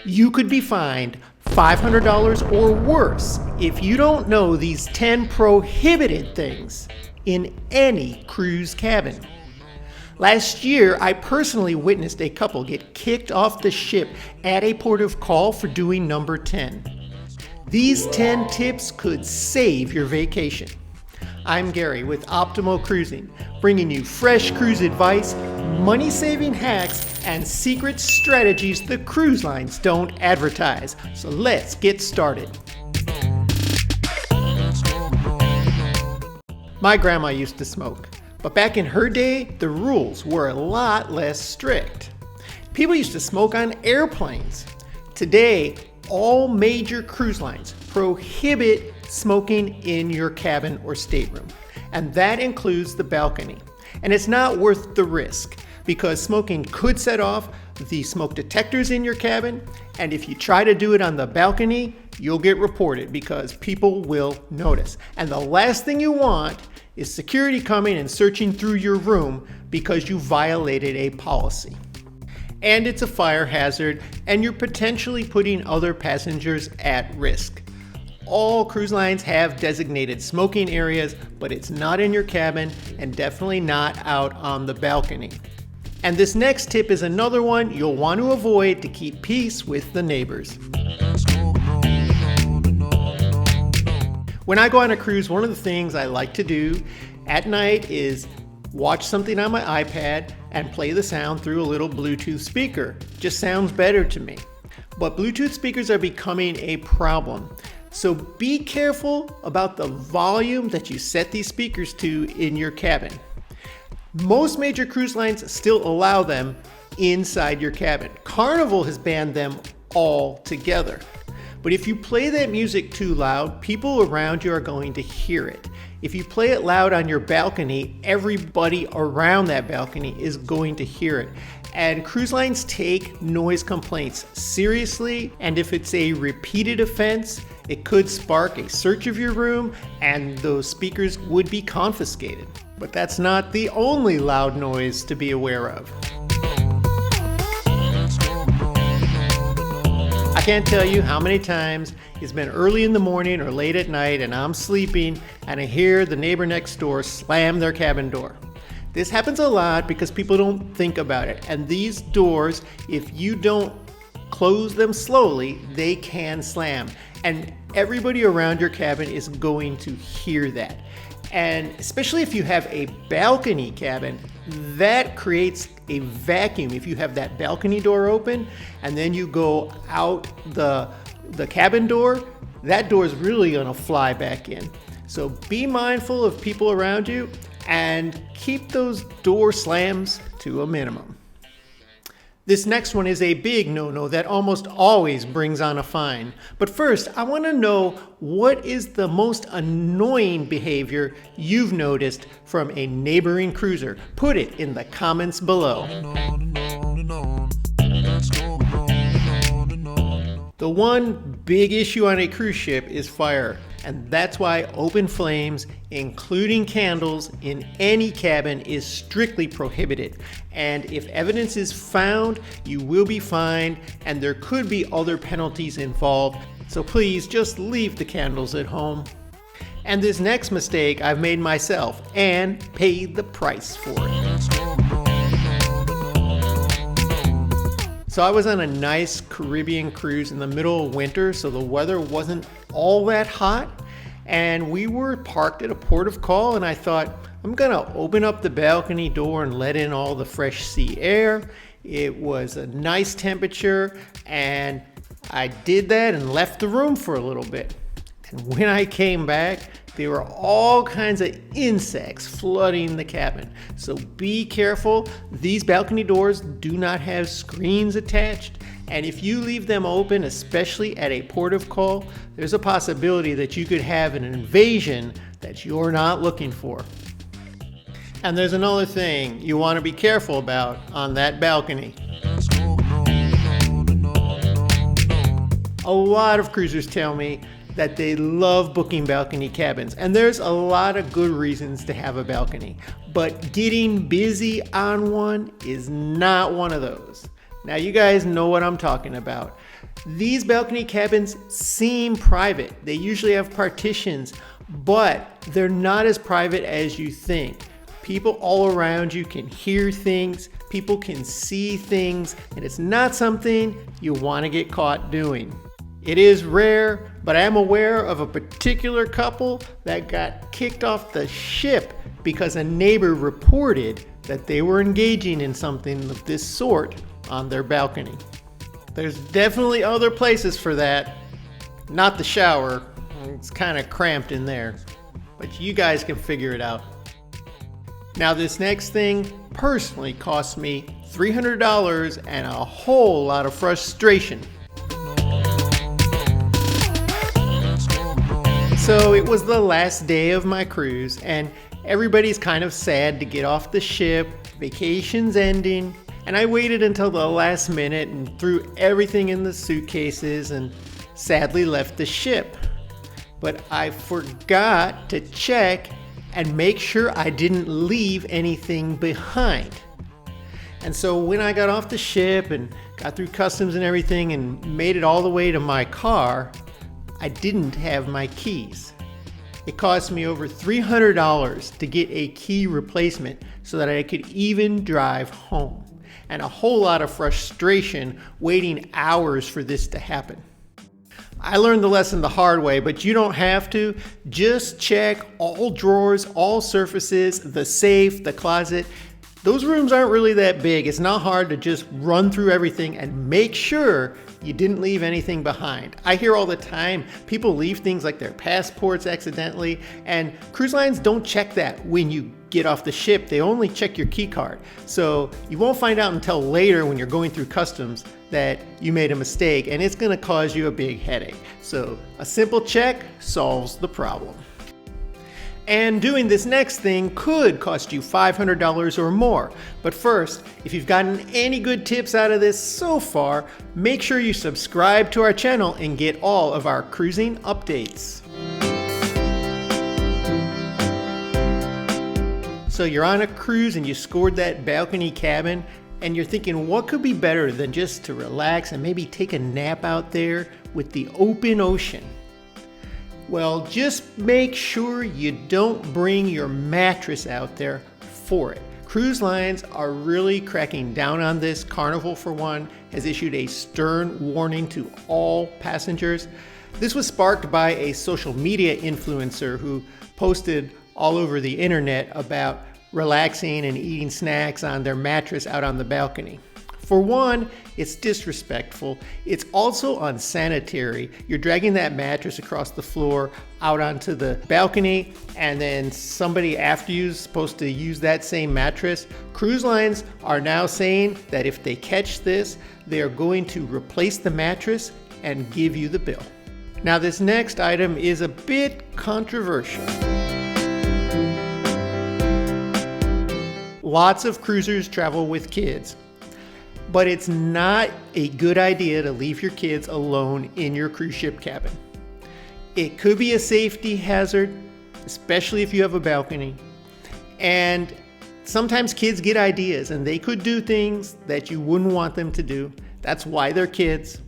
You could be fined $500 or worse if you don't know these 10 prohibited things in any cruise cabin. Last year, I personally witnessed a couple get kicked off the ship at a port of call for doing number 10. These 10 tips could save your vacation. I'm Gary with Optimal Cruising, bringing you fresh cruise advice, money-saving hacks, and secret strategies the cruise lines don't advertise. So let's get started. My grandma used to smoke, but back in her day, the rules were a lot less strict. People used to smoke on airplanes. Today, all major cruise lines prohibit smoking in your cabin or stateroom, and that includes the balcony. And it's not worth the risk because smoking could set off the smoke detectors in your cabin, and if you try to do it on the balcony, you'll get reported because people will notice. And the last thing you want is security coming and searching through your room because you violated a policy. And it's a fire hazard, and you're potentially putting other passengers at risk. All cruise lines have designated smoking areas, but it's not in your cabin and definitely not out on the balcony. And this next tip is another one you'll want to avoid to keep peace with the neighbors. When I go on a cruise, one of the things I like to do at night is watch something on my iPad and play the sound through a little Bluetooth speaker. Just sounds better to me. But Bluetooth speakers are becoming a problem. So be careful about the volume that you set these speakers to in your cabin. Most major cruise lines still allow them inside your cabin. Carnival has banned them altogether. But if you play that music too loud, people around you are going to hear it. If you play it loud on your balcony, everybody around that balcony is going to hear it. And cruise lines take noise complaints seriously, and if it's a repeated offense, it could spark a search of your room and those speakers would be confiscated. But that's not the only loud noise to be aware of. I can't tell you how many times it's been early in the morning or late at night and I'm sleeping and I hear the neighbor next door slam their cabin door. This happens a lot because people don't think about it. And these doors, if you don't close them slowly, they can slam. And everybody around your cabin is going to hear that. And especially if you have a balcony cabin, that creates a vacuum. If you have that balcony door open and then you go out the cabin door, that door is really gonna fly back in. So be mindful of people around you and keep those door slams to a minimum. This next one is a big no-no that almost always brings on a fine. But first, I want to know what is the most annoying behavior you've noticed from a neighboring cruiser. Put it in the comments below. The one big issue on a cruise ship is fire, and that's why open flames, including candles, in any cabin is strictly prohibited. And if evidence is found, you will be fined, and there could be other penalties involved. So please just leave the candles at home. And this next mistake I've made myself and paid the price for it. So I was on a nice Caribbean cruise in the middle of winter, so the weather wasn't all that hot. And we were parked at a port of call, and I thought, I'm gonna open up the balcony door and let in all the fresh sea air. It was a nice temperature, and I did that and left the room for a little bit. And when I came back, there were all kinds of insects flooding the cabin. So be careful. These balcony doors do not have screens attached. And if you leave them open, especially at a port of call, there's a possibility that you could have an invasion that you're not looking for. And there's another thing you want to be careful about on that balcony. A lot of cruisers tell me that they love booking balcony cabins, and there's a lot of good reasons to have a balcony, but getting busy on one is not one of those. Now you guys know what I'm talking about. These balcony cabins seem private. They usually have partitions, but they're not as private as you think. People all around you can hear things, people can see things, and it's not something you want to get caught doing. It is rare, but I am aware of a particular couple that got kicked off the ship because a neighbor reported that they were engaging in something of this sort on their balcony. There's definitely other places for that. Not the shower. It's kind of cramped in there. But you guys can figure it out. Now this next thing personally cost me $300 and a whole lot of frustration. So it was the last day of my cruise and everybody's kind of sad to get off the ship, vacation's ending, and I waited until the last minute and threw everything in the suitcases and sadly left the ship. But I forgot to check and make sure I didn't leave anything behind. And so when I got off the ship and got through customs and everything and made it all the way to my car, I didn't have my keys. It cost me over $300 to get a key replacement so that I could even drive home. And a whole lot of frustration waiting hours for this to happen. I learned the lesson the hard way, but you don't have to. Just check all drawers, all surfaces, the safe, the closet. Those rooms aren't really that big. It's not hard to just run through everything and make sure you didn't leave anything behind. I hear all the time people leave things like their passports accidentally, and cruise lines don't check that when you get off the ship. They only check your key card. So you won't find out until later when you're going through customs that you made a mistake, and it's gonna cause you a big headache. So a simple check solves the problem. And doing this next thing could cost you $500 or more. But first, if you've gotten any good tips out of this so far, make sure you subscribe to our channel and get all of our cruising updates. So you're on a cruise and you scored that balcony cabin and you're thinking, what could be better than just to relax and maybe take a nap out there with the open ocean? Well, just make sure you don't bring your mattress out there for it. Cruise lines are really cracking down on this. Carnival, for one, has issued a stern warning to all passengers. This was sparked by a social media influencer who posted all over the internet about relaxing and eating snacks on their mattress out on the balcony. For one, it's disrespectful. It's also unsanitary. You're dragging that mattress across the floor out onto the balcony, and then somebody after you is supposed to use that same mattress. Cruise lines are now saying that if they catch this, they are going to replace the mattress and give you the bill. Now, this next item is a bit controversial. Lots of cruisers travel with kids. But it's not a good idea to leave your kids alone in your cruise ship cabin. It could be a safety hazard, especially if you have a balcony. And sometimes kids get ideas and they could do things that you wouldn't want them to do. That's why they're kids.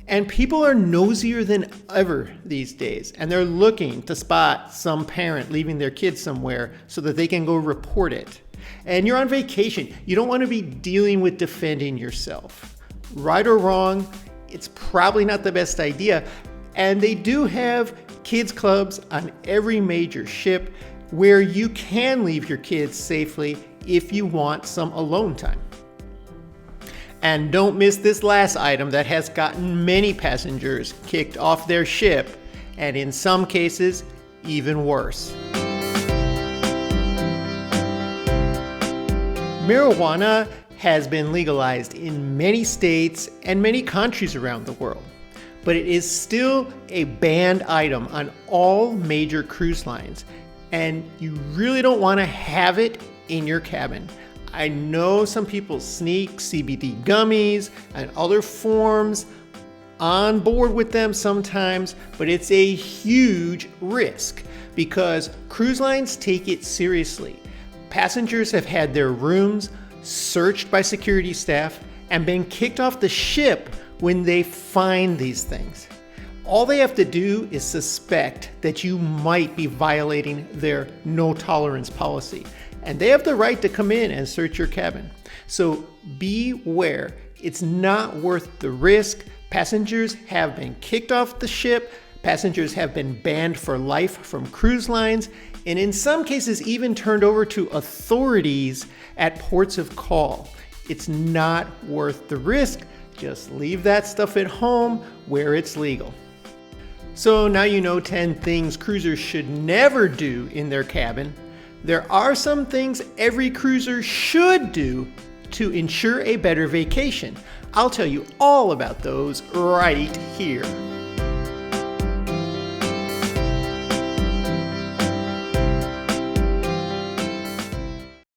And people are nosier than ever these days, and they're looking to spot some parent leaving their kids somewhere so that they can go report it. And you're on vacation. You don't want to be dealing with defending yourself. Right or wrong, it's probably not the best idea. And they do have kids clubs on every major ship where you can leave your kids safely if you want some alone time. And don't miss this last item that has gotten many passengers kicked off their ship, and in some cases, even worse. Marijuana has been legalized in many states and many countries around the world, but it is still a banned item on all major cruise lines, and you really don't want to have it in your cabin. I know some people sneak CBD gummies and other forms on board with them sometimes, but it's a huge risk because cruise lines take it seriously. Passengers have had their rooms searched by security staff, and been kicked off the ship when they find these things. All they have to do is suspect that you might be violating their no tolerance policy, and they have the right to come in and search your cabin. So beware, it's not worth the risk. Passengers have been kicked off the ship, passengers have been banned for life from cruise lines, and in some cases even turned over to authorities at ports of call. It's not worth the risk. Just leave that stuff at home where it's legal. So now you know 10 things cruisers should never do in their cabin. There are some things every cruiser should do to ensure a better vacation. I'll tell you all about those right here.